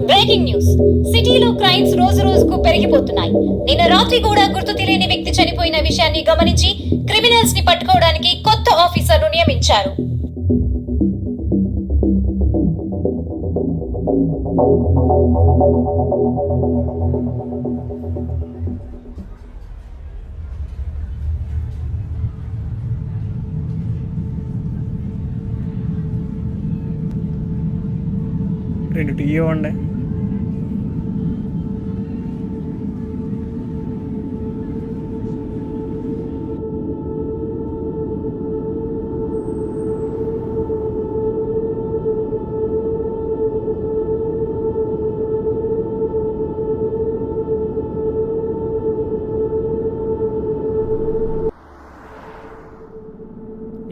Breaking news. సిటీలో crimes రోజు రోజుకు పెరిగిపోతున్నాయి. నిన్న రాత్రి కూడా గుర్తు తెలియని వ్యక్తి చనిపోయిన విషయాన్ని గమనించి క్రిమినల్స్ ని పట్టుకోవడానికి కొత్త ఆఫీసర్ను నియమించారు. రెండు టీ ఇవ్వండి.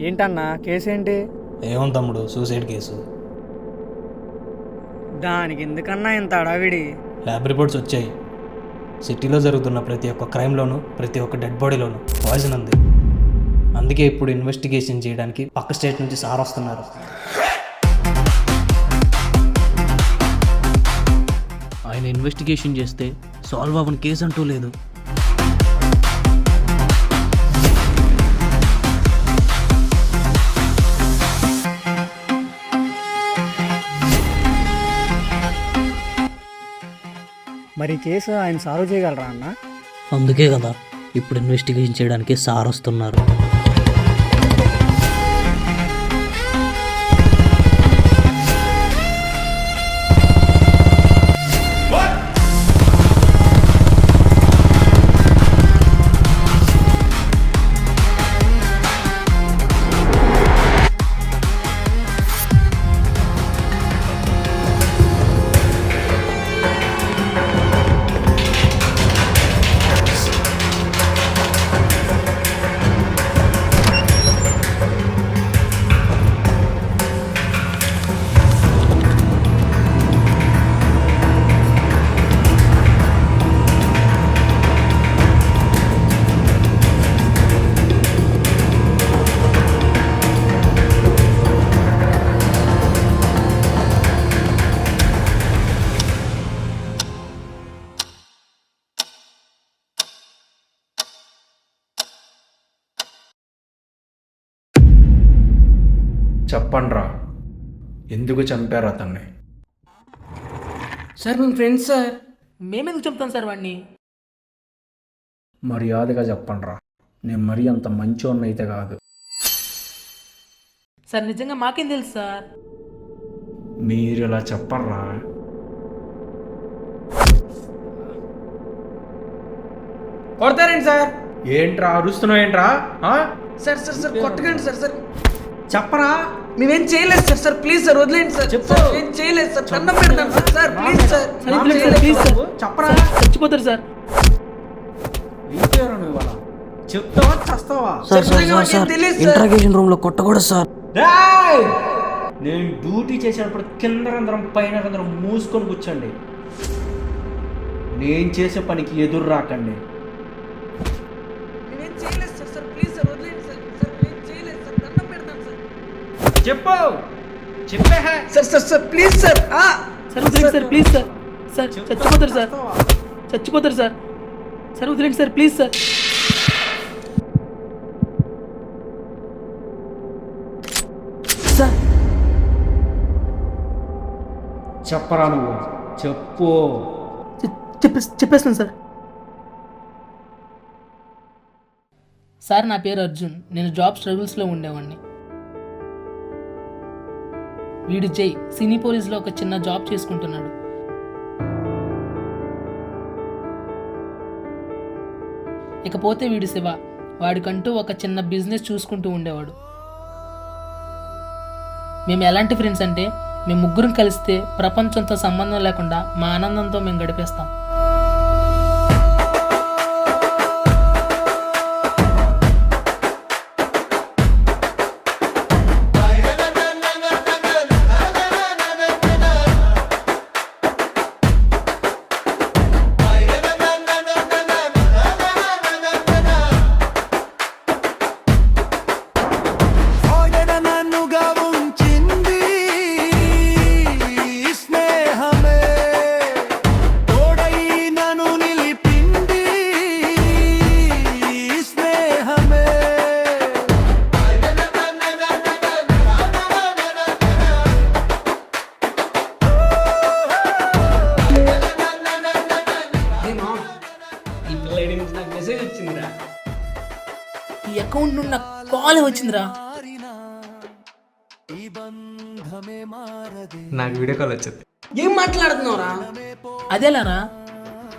ఏంటన్నా కేసు ఏంటి? ఏమో తమ్ముడు, సూసైడ్ కేసు. దానికి ఎందుకన్నా ఇంత అడావిడి? ల్యాబ్ రిపోర్ట్స్ వచ్చాయి. సిటీలో జరుగుతున్న ప్రతి ఒక్క క్రైమ్లోనూ, ప్రతి ఒక్క డెడ్ బాడీలోనూ పాయిజన్ ఉంది. అందుకే ఇప్పుడు ఇన్వెస్టిగేషన్ చేయడానికి పక్క స్టేట్ నుంచి సార్ వస్తున్నారు. ఆయన ఇన్వెస్టిగేషన్ చేస్తే సాల్వ్ అవ్వని కేసు అంటూ లేదు. మరి ఈ కేసు ఆయన సాల్వ్ చేయగలరా అన్న? అందుకే కదా ఇప్పుడు ఇన్వెస్టిగేషన్ చేయడానికి సార్ వస్తున్నారు. చెప్పండ్రా, ఎందుకు చంపారు అతన్ని? సార్ మేము ఫ్రెండ్స్ సార్, మేమెందుకు చెప్తాం సార్ వాడిని? మర్యాదగా చెప్పండ్రా, నేను మరీ అంత మంచోడిని అయితే కాదు. సార్ నిజంగా మాకేం తెలుసు సార్. మీరు ఇలా చెప్పండ్రా. కొడతారండి సార్. ఏంట్రా అరుస్తున్నావు? ఏంట్రా సార్ సార్ సార్ కొట్టకండి సార్. సార్ చెప్పరా. మేమేం చేయలేదు సార్. సార్ ప్లీజ్ సార్ వదిలేండి సార్. సార్ ఏం చేయలేదు సార్. దండం పెడతాను sir. Sir please sir. Please sir చెప్పరా. చచ్చిపోతారు సార్. ఇంకేరా నువ్వు ఇవాళ చెప్తావా చస్తావా? ఇంట్రాగేషన్ రూమ్ లో కొట్టకూడదు సార్. నేను డ్యూటీ చేసేటప్పుడు కిందరందరం పైన అందరం మూసుకొని కూర్చోండి. నేను చేసే పనికి ఎదురు రాకండి. మేమేం చేయలేదు సార్. సార్ ప్లీజ్ సార్ వదిలేండి సార్. సార్ ఏం చేయలేదు సార్. దండం పెడతాను సార్. చెప్పు చెప్పే. Sir sir sir please sir. Sir వదిలేండి సార్ ప్లీజ్ సార్. సార్ చచ్చిపోతారు సార్. చచ్చిపోతారు సార్. సార్ వదిలేండి సార్ ప్లీజ్ సార్. సార్ చెప్పరా నువ్వు చెప్పు. చెప్పేస్తాను సార్. సార్ నా పేరు అర్జున్. నేను జాబ్ స్ట్రగుల్స్లో ఉండేవాడిని. వీడు జై సినీ పోలీస్లో ఒక చిన్న జాబ్ చేసుకుంటున్నాడు. ఇకపోతే వీడు శివ. వాడికంటూ ఒక చిన్న బిజినెస్ చూసుకుంటూ ఉండేవాడు. మేము ఎలాంటి ఫ్రెండ్స్ అంటే, మేము ముగ్గురం కలిస్తే ప్రపంచంతో సంబంధం లేకుండా మా ఆనందంతో మేము గడిపేస్తాం. అకౌంట్ నుండి నాకు కాల్ వచ్చిందిరా. నాకు వీడియో కాల్ వచ్చింది. ఏం మాట్లాడుతున్నావురా? అదేలారా?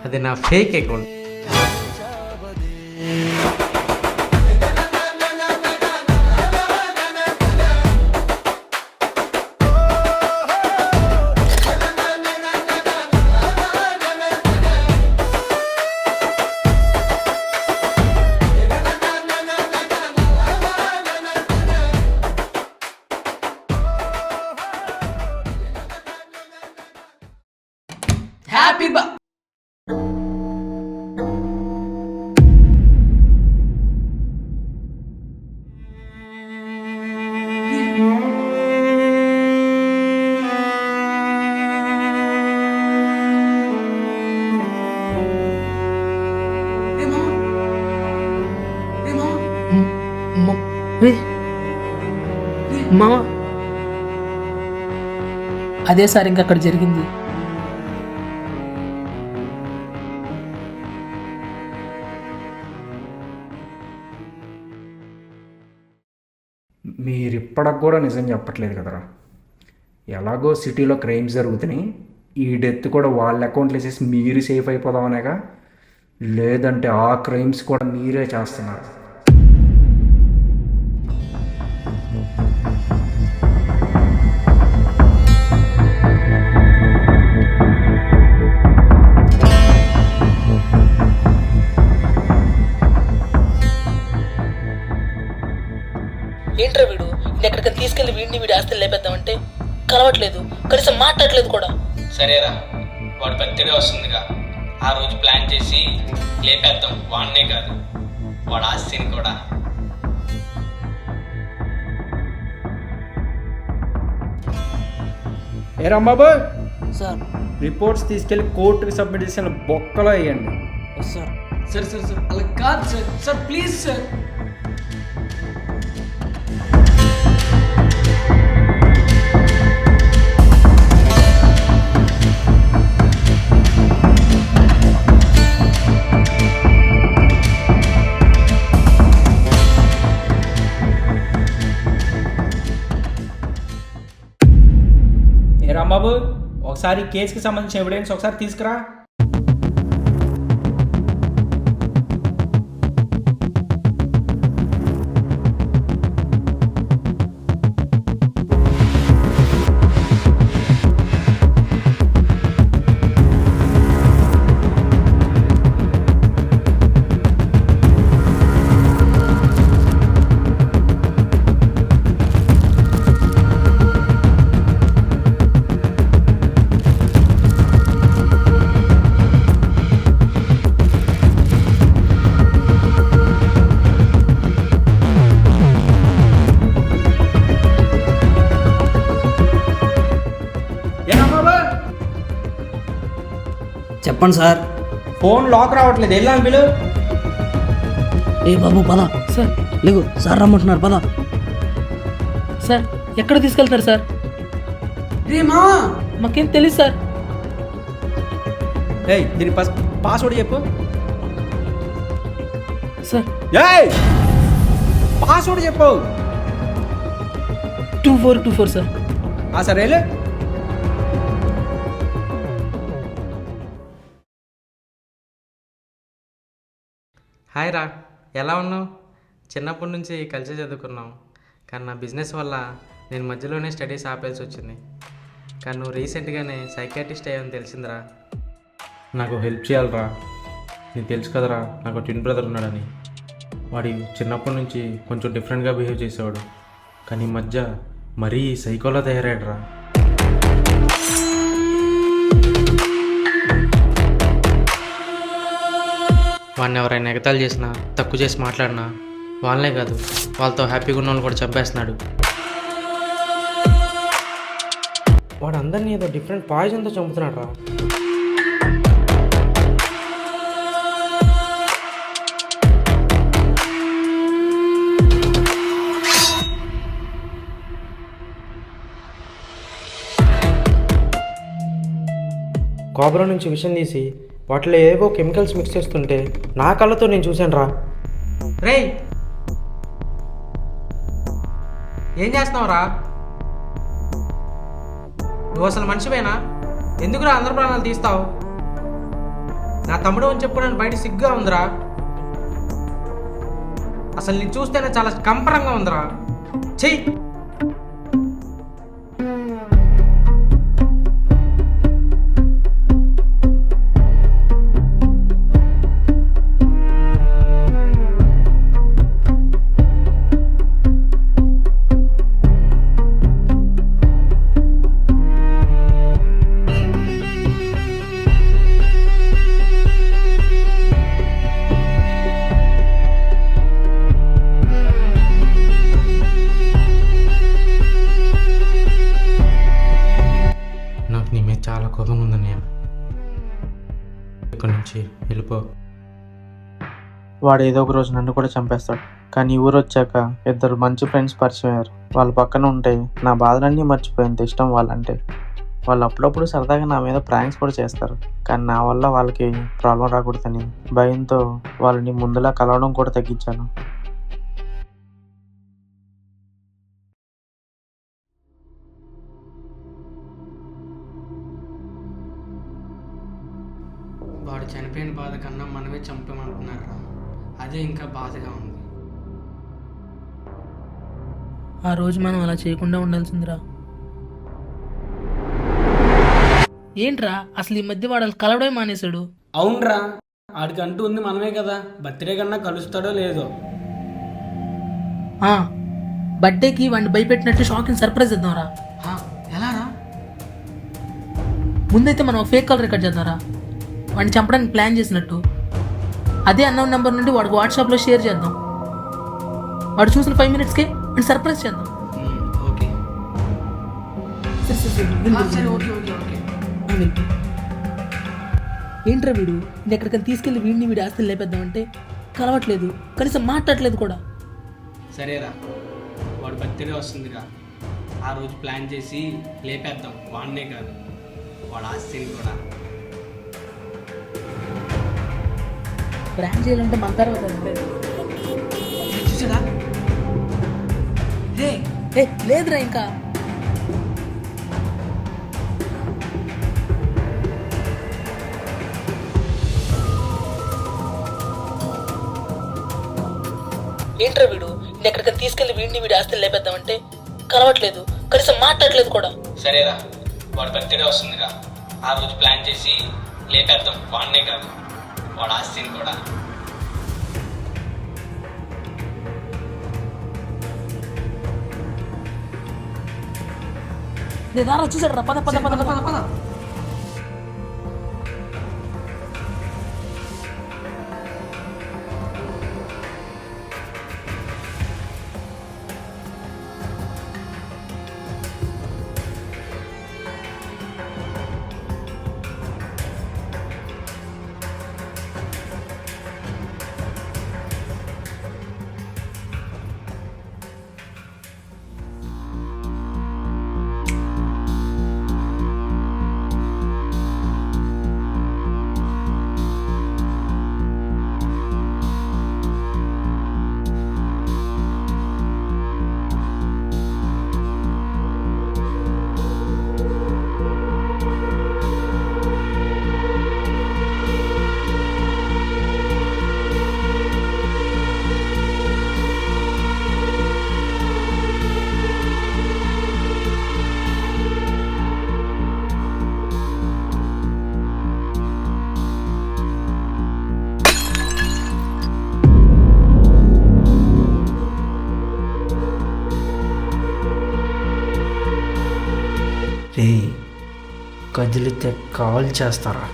అది నా ఫేక్ అకౌంట్. హ్యాపీ బా మామ, అదే సార్ ఇంకా అక్కడ జరిగింది. మీరిప్పటికి కూడా నిజం చెప్పట్లేదు కదరా. ఎలాగో సిటీలో క్రైమ్స్ జరుగుతున్నాయి, ఈ డెత్ కూడా వాళ్ళ అకౌంట్లు వేసేసి మీరు సేఫ్ అయిపోదామనేగా. లేదంటే ఆ క్రైమ్స్ కూడా మీరే చేస్తున్నారు. ఏంట్రా వీడు ఎక్కడికి తీసుకెళ్లి వీడి ఆస్తులు లేపేద్దామంటే కలవట్లేదు, కనీసం మాట్లాడలేదు కూడా. సరేరా, వాడు బర్త్డే వస్తుందిగా, ఆ రోజు ప్లాన్ చేసి లేపేద్దాం. వాడినే కాదు, వాడు ఆస్తిని కూడా. ఏ రాంబాబు, సార్ రిపోర్ట్స్ తీసుకెళ్ళి కోర్టుకి సబ్మిట్ చేసిన బొక్కలో వేయండి. సార్ సార్ సార్ సార్ అలా కాదు సార్. Sir please sir. ఏ రాంబాబు, ఒకసారి కేసుకి సంబంధించిన ఎవిడెన్స్ ఒకసారి తీసుకురా. చెప్పండి సార్. ఫోన్ లాక్ రావట్లేదు, వెళ్ళాను బిలు. ఏ బాబు పద. సార్ లేవు, సార్ రమ్మంటున్నారు పద. సార్ ఎక్కడ తీసుకెళ్తారు సార్? మాకేం తెలియదు సార్. ఏయ్, దీని పాస్వర్డ్ చెప్పు. సార్ ఏయ్, పాస్వర్డ్ చెప్పు. 2424 సార్. సరే వెళ్ళు. హాయ్ రా, ఎలా ఉన్నావు? చిన్నప్పటి నుంచి కలిసి చదువుకున్నాం, కానీ నా బిజినెస్ వల్ల నేను మధ్యలోనే స్టడీస్ ఆపేసి వచ్చింది. కానీ నువ్వు రీసెంట్గానే సైకాట్రిస్ట్ అయ్యావని తెలిసిందిరా. నాకు హెల్ప్ చేయాలరా. నీకు తెలుసు కదరా, నాకు ట్విన్ బ్రదర్ ఉన్నాడని. వాడి చిన్నప్పటి నుంచి కొంచెం డిఫరెంట్గా బిహేవ్ చేసేవాడు, కానీ ఈ మధ్య మరీ సైకోలా తయారయ్యాడురా. వాడిని ఎవరైనా ఎగతాళి చేసినా, తక్కువ చేసి మాట్లాడినా, వాళ్ళనే కాదు వాళ్ళతో హ్యాపీగా ఉన్న వాళ్ళు కూడా చంపేస్తున్నాడు. వాడు అందరినీ ఏదో డిఫరెంట్ పాయిజన్తో చంపుతున్నాడు రా. కోబ్రా నుంచి విషం తీసి వాటిలో ఏవో కెమికల్స్ మిక్స్ చేస్తుంటే నా కళ్ళతో నేను చూశాను రా. రేయ్, ఏం చేస్తున్నావురా? నువ్వు అసలు మనిషివేనా? ఎందుకురా అందరి ప్రాణాలు తీస్తావు? నా తమ్ముడు అని చెప్పుకోవడానికి బయట సిగ్గుగా ఉందిరా. అసలు నీకు చూస్తేనే చాలా కంపరంగా ఉందిరా. చెయ్యి. నాకు నీ మీద చాలా కోపం ఉందన్నయ్య. ఇక్కడి నుంచి వెళ్ళిపో. వాడు ఏదో ఒక రోజు నన్ను కూడా చంపేస్తాడు. కానీ ఊరు వచ్చాక ఇద్దరు మంచి ఫ్రెండ్స్ పరిచయం అయ్యారు. వాళ్ళ పక్కన ఉంటే నా బాధలన్నీ మర్చిపోయేంత ఇష్టం వాళ్ళంటే. వాళ్ళు అప్పుడప్పుడు సరదాగా నా మీద ప్రాంక్స్ కూడా చేస్తారు. కానీ నా వల్ల వాళ్ళకి ప్రాబ్లం రాకూడదని భయంతో వాళ్ళని ముందులా కలవడం కూడా తగ్గించాను. వాడు చనిపోయిన బాధ కన్నా మనమే చంపామంటున్నారు రా. అదే ఇంకా బాధగా ఉంది. ఆ రోజు మనం అలా చేయకుండా ఉండాల్సిందిరా. ఏంట్రా అసలు ఈ మధ్య వాడు కలవడమే మానేశాడు. అవునరా, ఆడికి అంటూ ఉంది మనమే కదా. బర్త్డే కన్నా కలుస్తాడో లేదో. బర్త్డేకి వాడిని భయపెట్టినట్టు షాకింగ్ సర్ప్రైజ్ ఇద్దాంరా. ఎలా రా? ముందైతే మనం ఫేక్ కాల్ రికార్డ్ చేద్దాంరా. వాడిని చంపడానికి ప్లాన్ చేసినట్టు. అదే అన్నోన్ నెంబర్ నుండి వాడికి వాట్సాప్లో షేర్ చేద్దాం. వాడు చూసిన 5 minutesకే వాడిని సర్ప్రైజ్ చేద్దాం. ఓకే సరే ఓకే ఓకే ఓకే. ఏంట్రా వీడు ఎక్కడికైనా తీసుకెళ్ళి వీడి ఆస్తులు లేపేద్దామంటే కలవట్లేదు, కనీసం మాట్లాడలేదు కూడా. సరేరా, వాడు బర్త్డే వస్తుందిగా. ఆ రోజు ప్లాన్ చేసి లేపేద్దాం. వాడినే కాదు, వాడు ఆస్తిని కూడా. ప్లాన్ చేయాలంటే మన తర్వాత చూసాడా? లేదురా ఇంకా. ఏంట్రా వీడు ఎక్కడికైనా తీసుకెళ్ళి వీడి ఆస్తులు లేపేద్దామంటే కలవట్లేదు, కనీసం మాట్లాడలేదు కూడా. సరేరా, వాడు బర్త్డే వస్తుందిగా. ఆ రోజు ప్లాన్ చేసి లేపేద్దాం. వాడినే కాదు, వాడు ఆస్తిని కూడా. నేను వచ్చేసాడు రా. పద పద పద పద పద. రే, కదిలితే కాల్ చేస్తారా?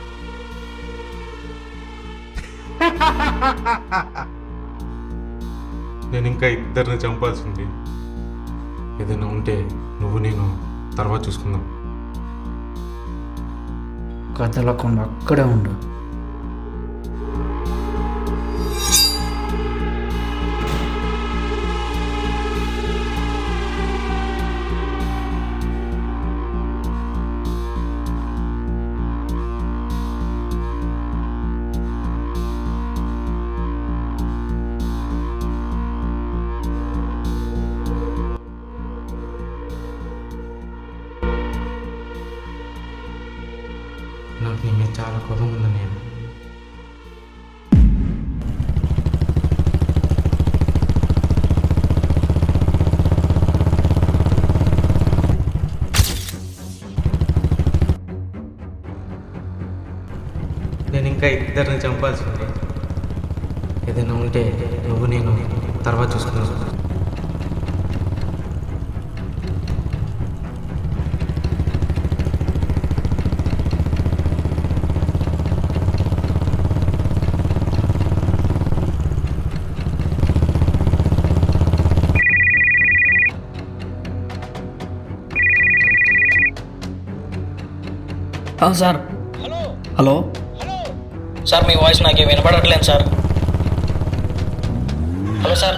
నేను ఇంకా ఇద్దరిని చంపాల్సింది. ఏదైనా ఉంటే నువ్వు నేను తర్వాత చూసుకుందాం. కదలకుండా అక్కడే ఉండు. ఇంకా ఇద్దరిని చంపాల్సి ఉంది. ఏదైనా ఉంటే నువ్వు నేను తర్వాత చూసుకున్నావు. సార్ హలో సార్, మీ వాయిస్ నాకేం వినపడట్లేదు sir. Hello sir,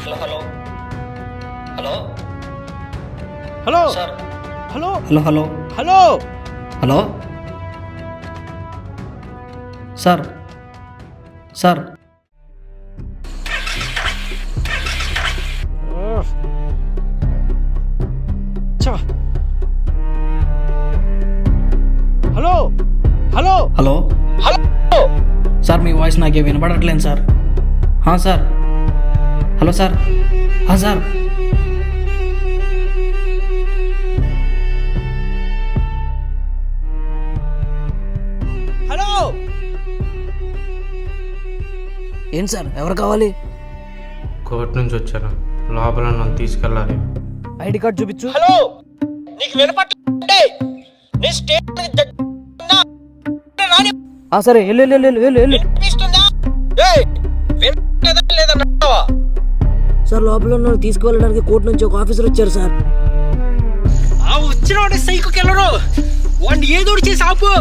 hello hello hello hello sir, hello hello hello hello hello sir, sir hello hello hello hello sir, మీ వాయిస్ నాకేం వినపడట్లేదు sir. Sir hello sir, sir hello ఏంటి sir, ఎవరు కావాలి? Court నుంచి వచ్చాను, లోపల నన్ను తీసుకెళ్ళాలి. ఐడి కార్డ్ చూపించు. హలో నీకు వినపట్లే? నీ స్టేషన్ సరే వెళ్ళు వెళ్ళు వెళ్ళు వెళ్ళు వెళ్ళు. వినిపిస్తుందా? ఏయ్ వినపడలేదా లేదన్నావా? సార్, లోపల ఉన్న తీసుకువెళ్ళడానికి కోర్టు నుంచి ఒక ఆఫీసర్ వచ్చారు సార్. ఆ వచ్చిన వాడి సైకోకి వెళ్ళరు, వాడిని ఏదోడు చేసి ఆపు.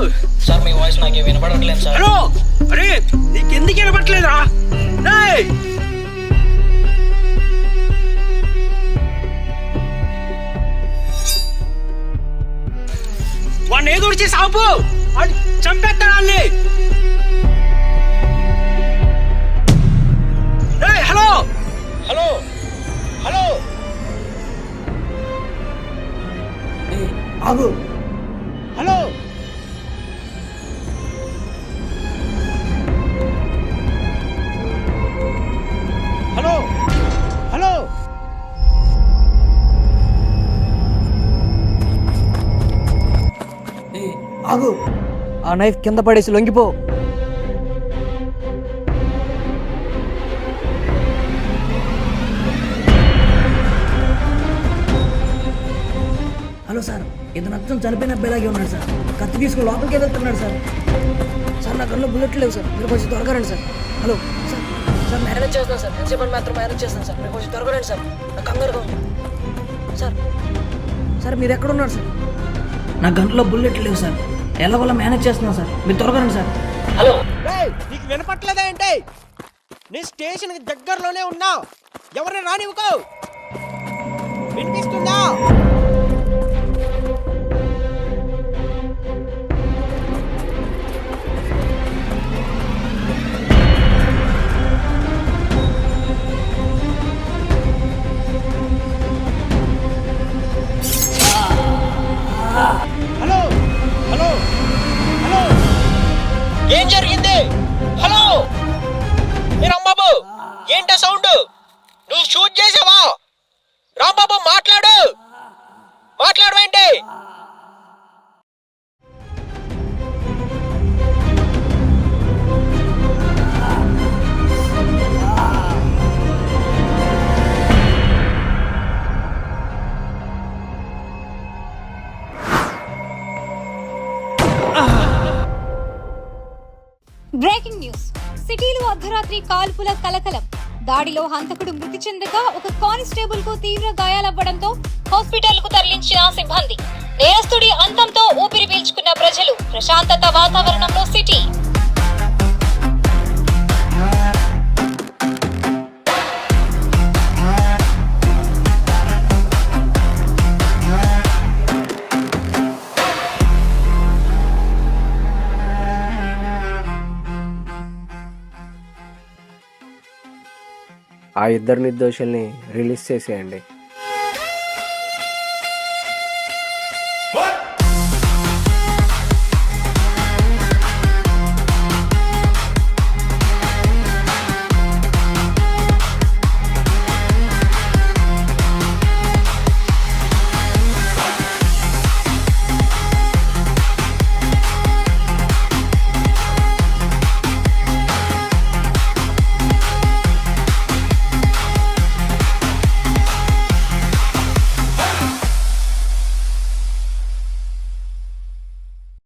సార్, మీ వాయిస్ నాకేం వినపడట్లేదు సార్. హలో అరే నీకెందుకు వినపట్లేదురా? ఏయ్ వాడిని ఏదోడు చేసి ఆపు, వాడిని చంపేస్తాడు వాళ్ళని. ఏయ్ హలో హలో హలో ఆగు. హలో హలో హలో ఆగు. ఆ నైఫ్ కింద పడేసి లొంగిపో. హలో సార్, ఇతను అచ్చం చనిపోయిన అబ్బాయిలాగే ఉన్నాడు సార్. కత్తి తీసుకుని లోపలికి వెళ్తున్నాడు సార్. సార్, నా గన్లో బుల్లెట్ లేవు సార్, మీరు కొంచెం త్వరగా రండి sir. Hello sir, sir manage చేస్తాను సార్, ఎంతసేపు మాత్రం మేనేజ్ చేస్తాను సార్, మీరు కొంచెం త్వరగా రండి సార్, నాకు కంగారుగా ఉంది సార్. సార్, మీరు ఎక్కడ ఉన్నారు సార్? నా గన్లో బుల్లెట్ లేవు సార్, ఎలా వల్ల మేనేజ్ చేస్తున్నాను సార్, మీరు త్వరగా రండి సార్. హలో నీకు వినపట్లేదా ఏంటి? నీ స్టేషన్ దగ్గరలోనే ఉన్నా, ఎవరిని రానివ్వకు. వినిపిస్తుందా? హలో హలో హలో ఏం జరిగింది? హలో ఏ రాంబాబు, ఏంటా సౌండ్? నువ్వు షూట్ చేసావా? రాంబాబు మాట్లాడు, మాట్లాడవేంటి? Breaking news. సిటీలో అర్ధరాత్రి కాల్పుల కలకలం. దాడిలో హంతకుడు మృతి చెందగా ఒక కానిస్టేబుల్ కు తీవ్ర గాయాలవ్వడంతో హాస్పిటల్ కు తరలించిన సిబ్బంది. నేరస్తుడి అంతంతో ఊపిరి పీల్చుకున్న ప్రజలు. ప్రశాంతత వాతావరణంలో సిటీ. ఆ ఇద్దరు నిర్దోషుల్ని రిలీజ్ చేసేయండి.